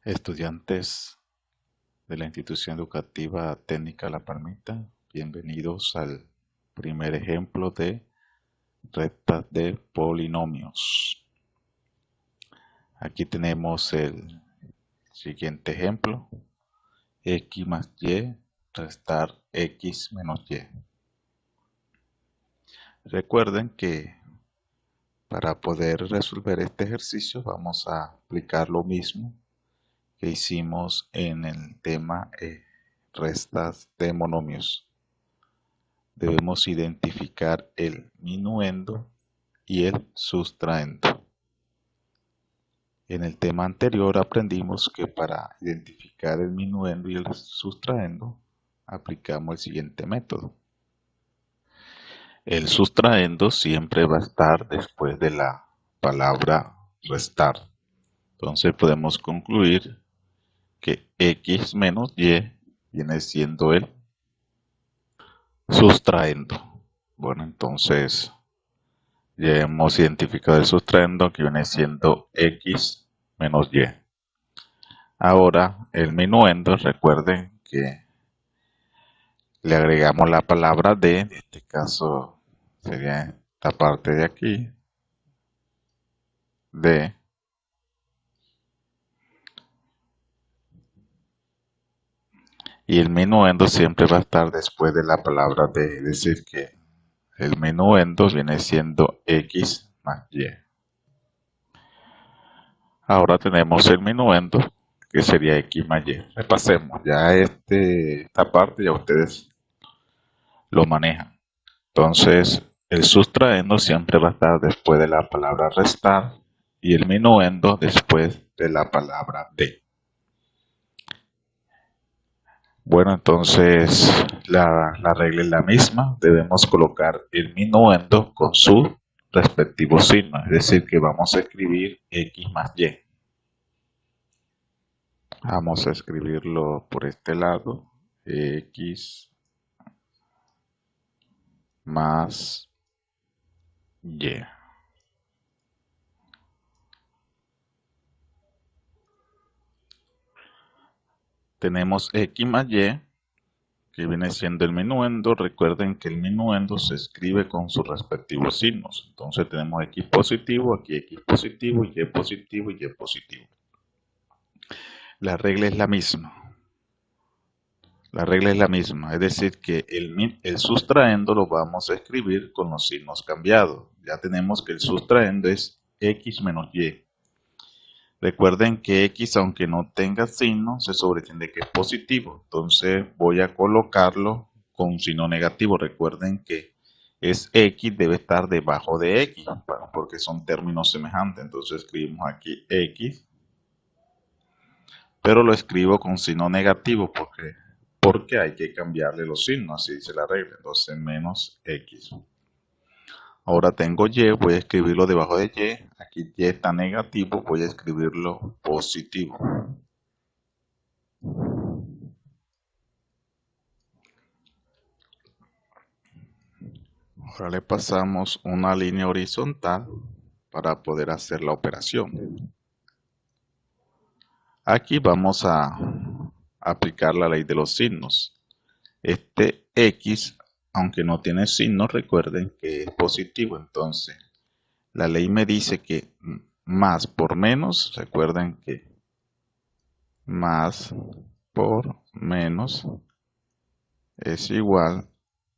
Estudiantes de la institución educativa técnica La Palmita, bienvenidos al primer ejemplo de rectas de polinomios. Aquí tenemos el siguiente ejemplo: x más y restar x menos y. Recuerden que para poder resolver este ejercicio vamos a aplicar lo mismo que hicimos en el tema restas de monomios. Debemos identificar el minuendo y el sustraendo. En el tema anterior aprendimos que para identificar el minuendo y el sustraendo aplicamos el siguiente método. El sustraendo siempre va a estar después de la palabra restar. Entonces podemos concluir que x menos y viene siendo el sustraendo. Bueno, entonces ya hemos identificado el sustraendo, que viene siendo x menos y. Ahora el minuendo, recuerden que le agregamos la palabra de, en este caso sería esta parte de aquí, de, y el minuendo siempre va a estar después de la palabra de, es decir que el minuendo viene siendo x más y. Ahora tenemos el minuendo, que sería x más y. Repasemos, ya esta parte ya ustedes lo manejan. Entonces, el sustraendo siempre va a estar después de la palabra restar y el minuendo después de la palabra de. Bueno, entonces la regla es la misma. Debemos colocar el minuendo con su respectivo signo, es decir, que vamos a escribir x más y. Vamos a escribirlo por este lado, x más y. Tenemos x más y, que viene siendo el minuendo. Recuerden que el minuendo se escribe con sus respectivos signos. Entonces tenemos x positivo, aquí x positivo, y positivo y y positivo. La regla es la misma. La regla es la misma, es decir que el sustraendo lo vamos a escribir con los signos cambiados. Ya tenemos que el sustraendo es x menos y. Recuerden que x, aunque no tenga signo, se sobreentiende que es positivo. Entonces voy a colocarlo con un signo negativo. Recuerden que es x, debe estar debajo de x, porque son términos semejantes. Entonces escribimos aquí x, pero lo escribo con signo negativo porque hay que cambiarle los signos, así dice la regla. Entonces menos x. Ahora tengo y, voy a escribirlo debajo de y. Aquí y está negativo, voy a escribirlo positivo. Ahora le pasamos una línea horizontal para poder hacer la operación. Aquí vamos a aplicar la ley de los signos. Este x, aunque no tiene signo, recuerden que es positivo. Entonces, la ley me dice que más por menos, recuerden que más por menos es igual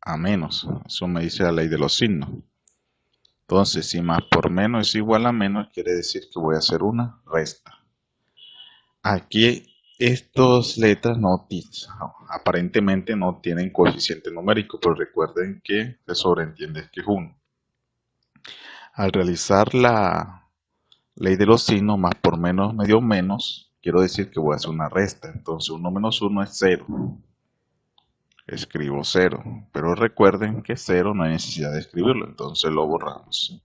a menos. Eso me dice la ley de los signos. Entonces, si más por menos es igual a menos, quiere decir que voy a hacer una resta. Aquí estas letras aparentemente no tienen coeficiente numérico, pero recuerden que se sobreentiende que es 1. Al realizar la ley de los signos, más por menos me dio menos, quiero decir que voy a hacer una resta. Entonces 1 menos 1 es 0. Escribo 0, pero recuerden que 0 no hay necesidad de escribirlo, entonces lo borramos.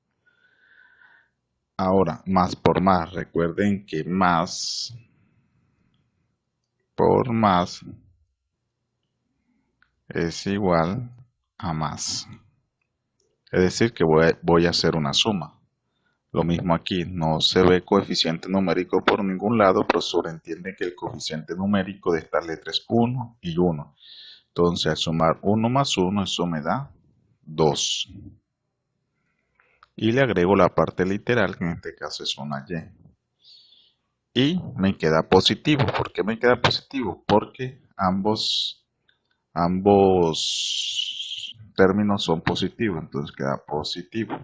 Ahora, más por más, recuerden que más por más es igual a más. Es decir que voy a hacer una suma. Lo mismo aquí, no se ve coeficiente numérico por ningún lado, pero sobreentiende que el coeficiente numérico de esta letra es 1 y 1. Entonces, al sumar 1 más 1, eso me da 2. Y le agrego la parte literal, que en este caso es una Y. Y me queda positivo. ¿Por qué me queda positivo? Porque ambos términos son positivos, entonces queda positivo.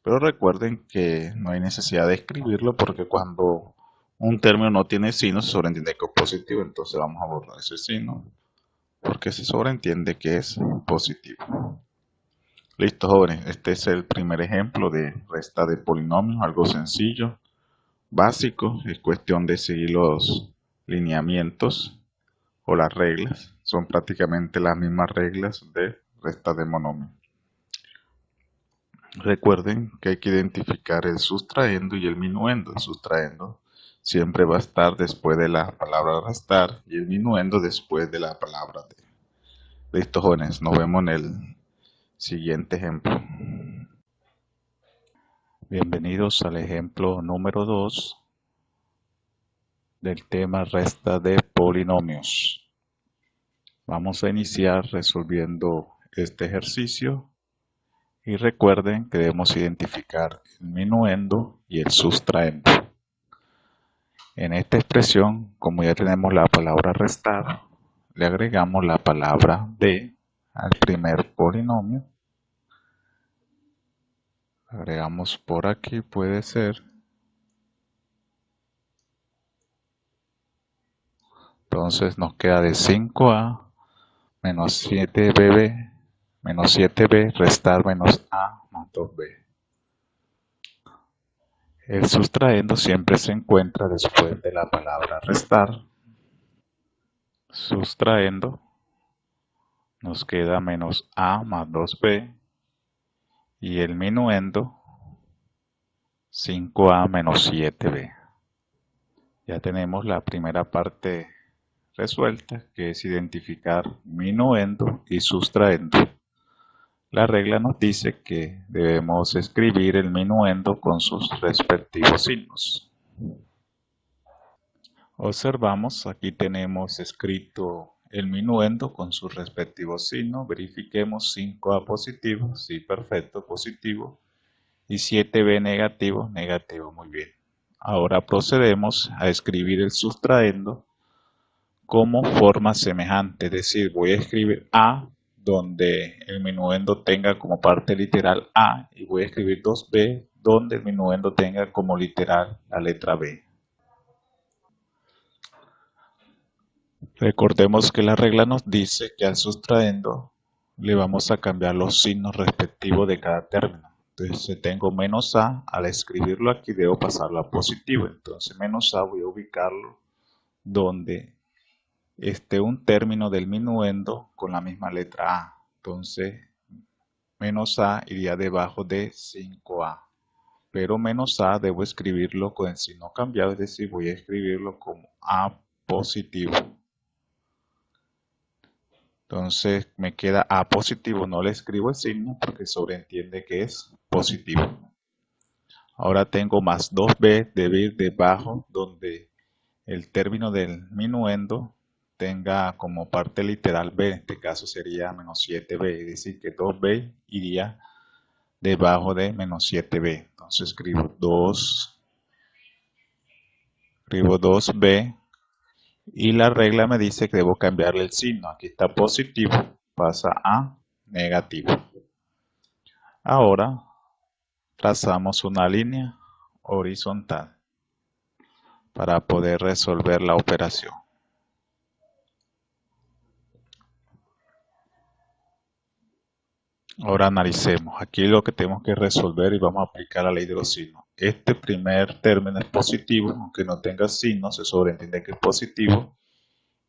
Pero recuerden que no hay necesidad de escribirlo porque cuando un término no tiene signo se sobreentiende que es positivo, entonces vamos a borrar ese signo porque se sobreentiende que es positivo. Listo, jóvenes, este es el primer ejemplo de resta de polinomios, algo sencillo, básico, es cuestión de seguir los lineamientos o las reglas, son prácticamente las mismas reglas de resta de monomios. Recuerden que hay que identificar el sustraendo y el minuendo. El sustraendo siempre va a estar después de la palabra restar y el minuendo después de la palabra de. Listo, jóvenes, nos vemos en el siguiente ejemplo. Bienvenidos al ejemplo número 2 del tema resta de polinomios. Vamos a iniciar resolviendo este ejercicio y recuerden que debemos identificar el minuendo y el sustraendo. En esta expresión, como ya tenemos la palabra restar, le agregamos la palabra de al primer polinomio. Agregamos por aquí, puede ser. Entonces nos queda de 5a menos 7b restar menos a más 2b. El sustraendo siempre se encuentra después de la palabra restar. Sustraendo nos queda menos a más 2b y el minuendo 5a menos 7b. Ya tenemos la primera parte resuelta, que es identificar minuendo y sustraendo. La regla nos dice que debemos escribir el minuendo con sus respectivos signos. Observamos, aquí tenemos escrito el minuendo con sus respectivos signos. Verifiquemos 5a positivo, sí, perfecto, positivo. Y 7b negativo, negativo, muy bien. Ahora procedemos a escribir el sustraendo como forma semejante, es decir, voy a escribir A donde el minuendo tenga como parte literal A y voy a escribir 2B donde el minuendo tenga como literal la letra B. Recordemos que la regla nos dice que al sustraendo le vamos a cambiar los signos respectivos de cada término. Entonces, si tengo menos A, al escribirlo aquí debo pasarlo a positivo. Entonces, menos A voy a ubicarlo donde esté un término del minuendo con la misma letra A. Entonces, menos A iría debajo de 5A. Pero menos A debo escribirlo con el signo cambiado, es decir, voy a escribirlo como A positivo. Entonces me queda A positivo, no le escribo el signo porque sobreentiende que es positivo. Ahora tengo más 2B, debe ir debajo donde el término del minuendo tenga como parte literal B, en este caso sería menos 7B, es decir que 2B iría debajo de menos 7B. Entonces escribo 2B y la regla me dice que debo cambiarle el signo. Aquí está positivo, pasa a negativo. Ahora trazamos una línea horizontal para poder resolver la operación. Ahora analicemos. Aquí lo que tenemos que resolver y vamos a aplicar la ley de los signos. Este primer término es positivo, aunque no tenga signo, se sobreentiende que es positivo.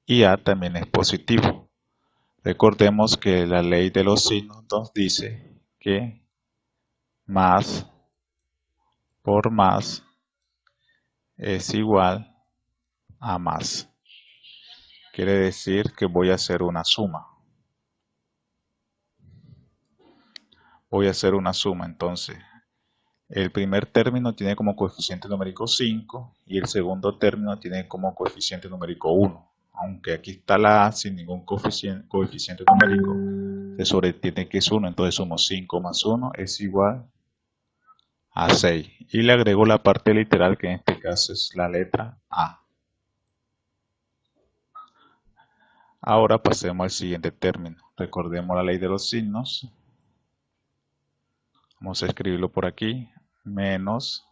Y A también es positivo. Recordemos que la ley de los signos nos dice que más por más es igual a más. Quiere decir que voy a hacer una suma. Voy a hacer una suma, entonces El primer término tiene como coeficiente numérico 5 y el segundo término tiene como coeficiente numérico 1. Aunque aquí está la A sin ningún coeficiente numérico, se sobreentiende que es 1, entonces somos 5 más 1 es igual a 6. Y le agrego la parte literal, que en este caso es la letra A. Ahora pasemos al siguiente término. Recordemos la ley de los signos. Vamos a escribirlo por aquí. Menos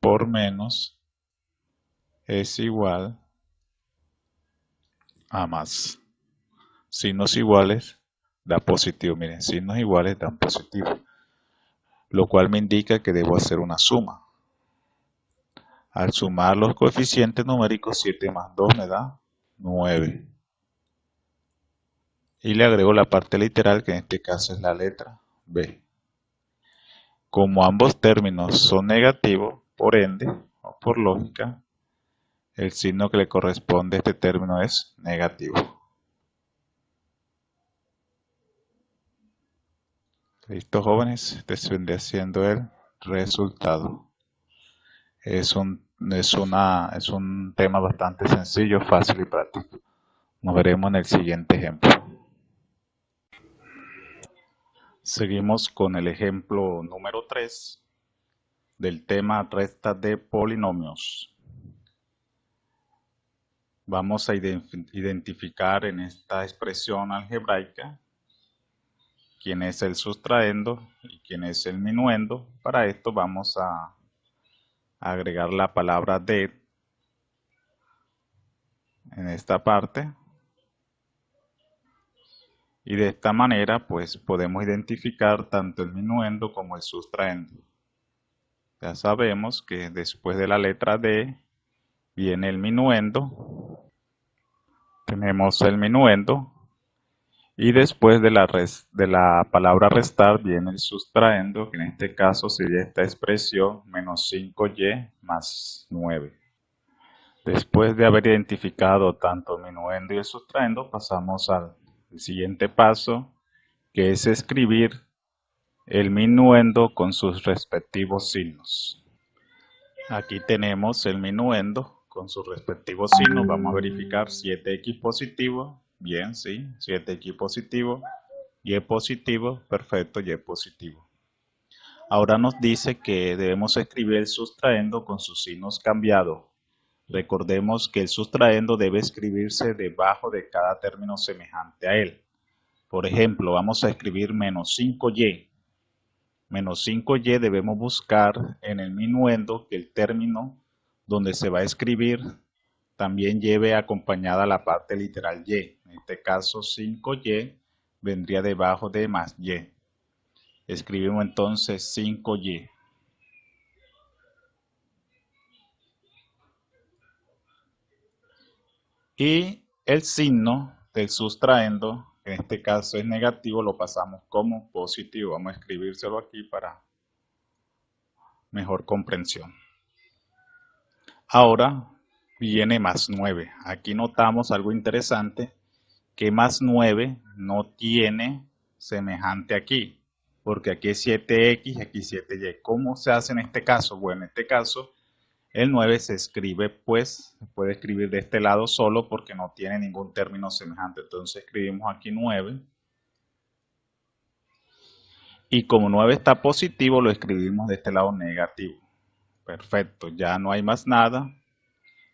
por menos es igual a más. Signos iguales da positivo. Miren, signos iguales dan positivo. Lo cual me indica que debo hacer una suma. Al sumar los coeficientes numéricos, 7 más 2 me da 9. Y le agrego la parte literal, que en este caso es la letra B. Como ambos términos son negativos, por ende, o por lógica, el signo que le corresponde a este término es negativo. Listo, jóvenes, este vendría siendo el resultado. Es un tema bastante sencillo, fácil y práctico. Nos veremos en el siguiente ejemplo. Seguimos con el ejemplo número 3 del tema resta de polinomios. Vamos a identificar en esta expresión algebraica quién es el sustraendo y quién es el minuendo. Para esto vamos a agregar la palabra de en esta parte. Y de esta manera pues podemos identificar tanto el minuendo como el sustraendo. Ya sabemos que después de la letra D viene el minuendo. Tenemos el minuendo. Y después de la palabra restar viene el sustraendo, que en este caso sería esta expresión menos 5y más 9. Después de haber identificado tanto el minuendo y el sustraendo, pasamos al siguiente paso, que es escribir el minuendo con sus respectivos signos. Aquí tenemos el minuendo con sus respectivos signos. Vamos a verificar 7x positivo. Bien, sí, 7x positivo. Y positivo, perfecto, y positivo. Ahora nos dice que debemos escribir el sustraendo con sus signos cambiados. Recordemos que el sustraendo debe escribirse debajo de cada término semejante a él. Por ejemplo, vamos a escribir menos 5y. Menos 5y debemos buscar en el minuendo que el término donde se va a escribir también lleve acompañada la parte literal y. En este caso 5y vendría debajo de más y. Escribimos entonces 5y. Y el signo del sustraendo, que en este caso es negativo, lo pasamos como positivo. Vamos a escribírselo aquí para mejor comprensión. Ahora viene más 9. Aquí notamos algo interesante, que más 9 no tiene semejante aquí, porque aquí es 7x, aquí 7y. ¿Cómo se hace en este caso? Bueno, en este caso el 9 se escribe, pues, se puede escribir de este lado solo porque no tiene ningún término semejante. Entonces escribimos aquí 9. Y como 9 está positivo, lo escribimos de este lado negativo. Perfecto, ya no hay más nada.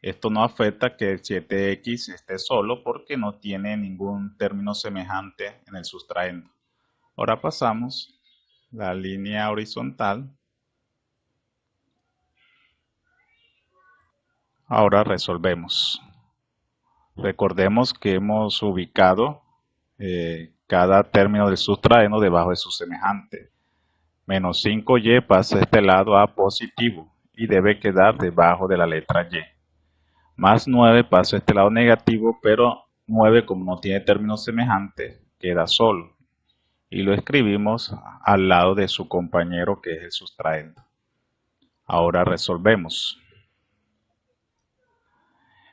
Esto no afecta que el 7x esté solo porque no tiene ningún término semejante en el sustraendo. Ahora pasamos la línea horizontal. Ahora resolvemos. Recordemos que hemos ubicado cada término del sustraendo debajo de su semejante. Menos 5y pasa a este lado a positivo y debe quedar debajo de la letra y. Más 9 pasa a este lado negativo, pero 9 como no tiene términos semejantes, queda solo. Y lo escribimos al lado de su compañero, que es el sustraendo. Ahora resolvemos.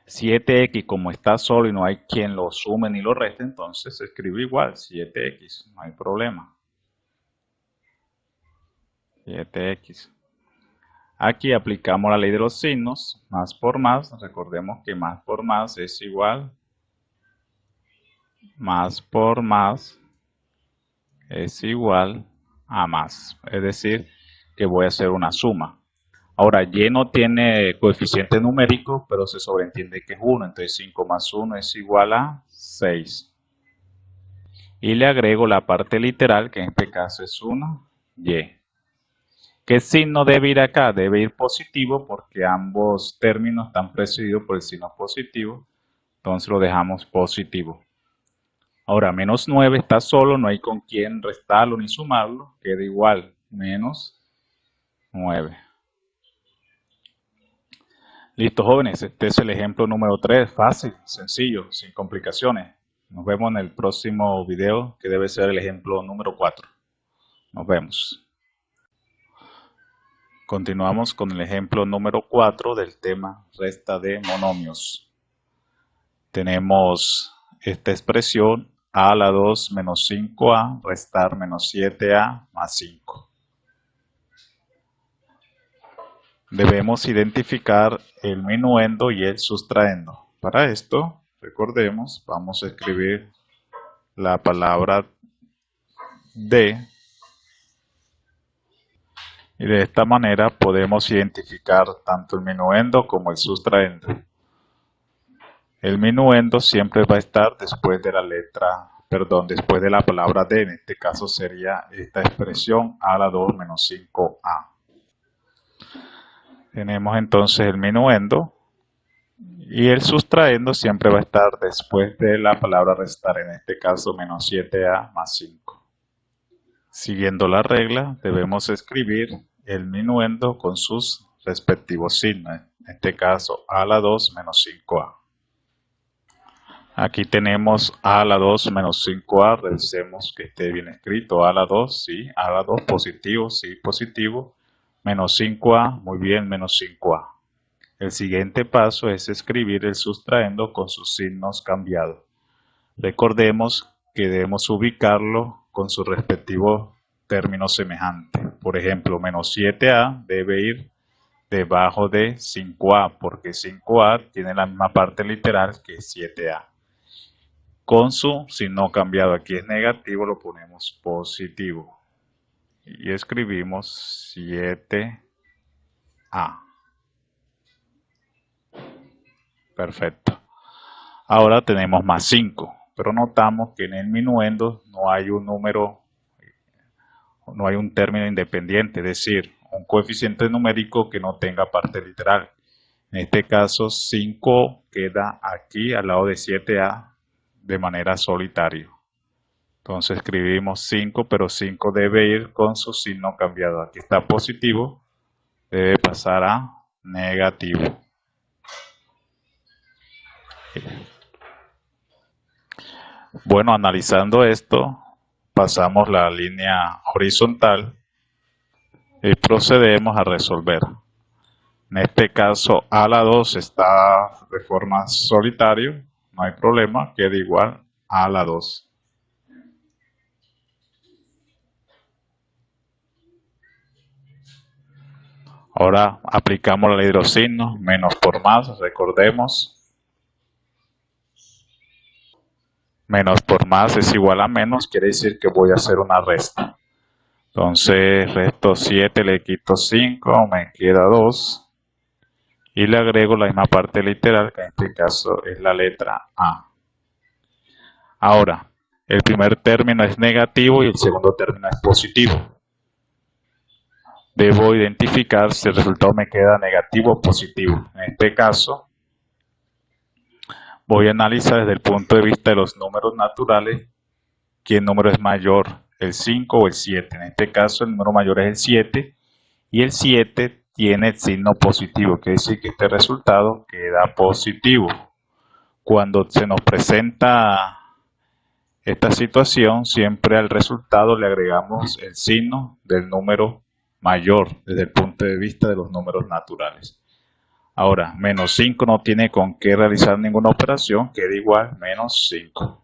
7x como está solo y no hay quien lo sume ni lo reste, entonces se escribe igual, 7x, no hay problema. 7x. Aquí aplicamos la ley de los signos, más por más. Recordemos que más por más es igual. Más por más es igual a más. Es decir, que voy a hacer una suma. Ahora, y no tiene coeficiente numérico, pero se sobreentiende que es 1. Entonces 5 más 1 es igual a 6. Y le agrego la parte literal, que en este caso es 1, y. ¿Qué signo debe ir acá? Debe ir positivo porque ambos términos están precedidos por el signo positivo. Entonces lo dejamos positivo. Ahora, menos 9 está solo, no hay con quién restarlo ni sumarlo. Queda igual, menos 9. Listo, jóvenes. Este es el ejemplo número 3. Fácil, sencillo, sin complicaciones. Nos vemos en el próximo video, que debe ser el ejemplo número 4. Nos vemos. Continuamos con el ejemplo número 4 del tema resta de monomios. Tenemos esta expresión a a la 2 menos 5a restar menos 7a más 5. Debemos identificar el minuendo y el sustraendo. Para esto, recordemos, vamos a escribir la palabra de. Y de esta manera podemos identificar tanto el minuendo como el sustraendo. El minuendo siempre va a estar después de la después de la palabra de. En este caso sería esta expresión a a la 2 menos 5a. Tenemos entonces el minuendo y el sustraendo siempre va a estar después de la palabra restar. En este caso menos 7a más 5. Siguiendo la regla, debemos escribir el minuendo con sus respectivos signos. En este caso, a a la 2 menos 5a. Aquí tenemos a a la 2 menos 5a. Revisemos que esté bien escrito. A a la 2, sí. A a la 2, positivo, sí, positivo. Menos 5a, muy bien, menos 5a. El siguiente paso es escribir el sustraendo con sus signos cambiados. Recordemos que debemos ubicarlo con su respectivo término semejante. Por ejemplo, menos 7a debe ir debajo de 5a, porque 5a tiene la misma parte literal que 7a. Con su signo cambiado, aquí es negativo, lo ponemos positivo. Y escribimos 7a. Perfecto. Ahora tenemos más 5. Pero notamos que en el minuendo no hay un número, no hay un término independiente, es decir, un coeficiente numérico que no tenga parte literal. En este caso, 5 queda aquí al lado de 7a de manera solitaria. Entonces escribimos 5, pero 5 debe ir con su signo cambiado. Aquí está positivo, debe pasar a negativo. Bueno, analizando esto, pasamos la línea horizontal y procedemos a resolver. En este caso, a a la 2 está de forma solitaria, no hay problema, queda igual a la 2. Ahora aplicamos la ley de los signos, menos por más, recordemos. Menos por más es igual a menos, quiere decir que voy a hacer una resta. Entonces resto 7, le quito 5, me queda 2. Y le agrego la misma parte literal, que en este caso es la letra A. Ahora, el primer término es negativo y el segundo término es positivo. Debo identificar si el resultado me queda negativo o positivo. En este caso, voy a analizar desde el punto de vista de los números naturales qué número es mayor, el 5 o el 7. En este caso, el número mayor es el 7 y el 7 tiene el signo positivo, quiere decir que este resultado queda positivo. Cuando se nos presenta esta situación, siempre al resultado le agregamos el signo del número mayor desde el punto de vista de los números naturales. Ahora, menos 5 no tiene con qué realizar ninguna operación, queda igual menos 5.